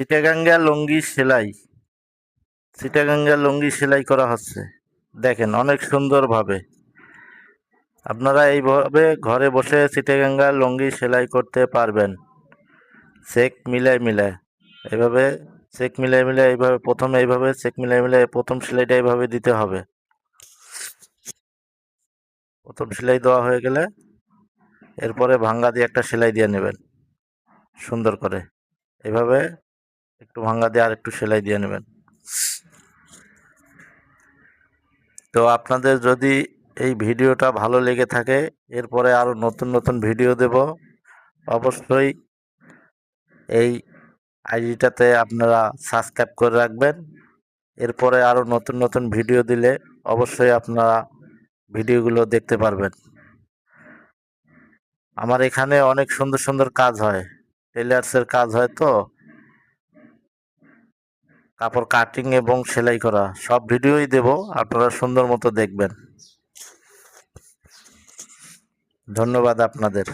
চিটাগাঙ্গা লুঙ্গি সেলাই করা হচ্ছে। দেখেন অনেক সুন্দরভাবে। আপনারা এইভাবে ঘরে বসে চিটাগাঙ্গা লুঙ্গি সেলাই করতে পারবেন। চেক মিলায় এইভাবে চেক মিলায় এইভাবে প্রথমে এইভাবে চেক মিলায় প্রথম সেলাইটা এইভাবে দিতে হবে। প্রথম সেলাই দেওয়া হয়ে গেলে এরপরে ভাঙ্গা দিয়ে একটা সেলাই দিয়ে নেবেন সুন্দর করে। এইভাবে একটু ভাঙ্গা দিয়ে আর একটু সেলাই দিয়ে নেবেন। তো আপনাদের যদি এই ভিডিওটা ভালো লেগে থাকে, এরপরে আরও নতুন ভিডিও দেব। অবশ্যই এই আইডিটাতে আপনারা সাবস্ক্রাইব করে রাখবেন। এরপরে আরও নতুন ভিডিও দিলে অবশ্যই আপনারা ভিডিওগুলো দেখতে পারবেন। আমার এখানে অনেক সুন্দর কাজ হয়, টেলার্সের কাজ হয়। তো কাপড় কাটিং এবং সেলাই করা সব ভিডিওই দেব, আপনারা সুন্দর মতো দেখবেন। ধন্যবাদ আপনাদের।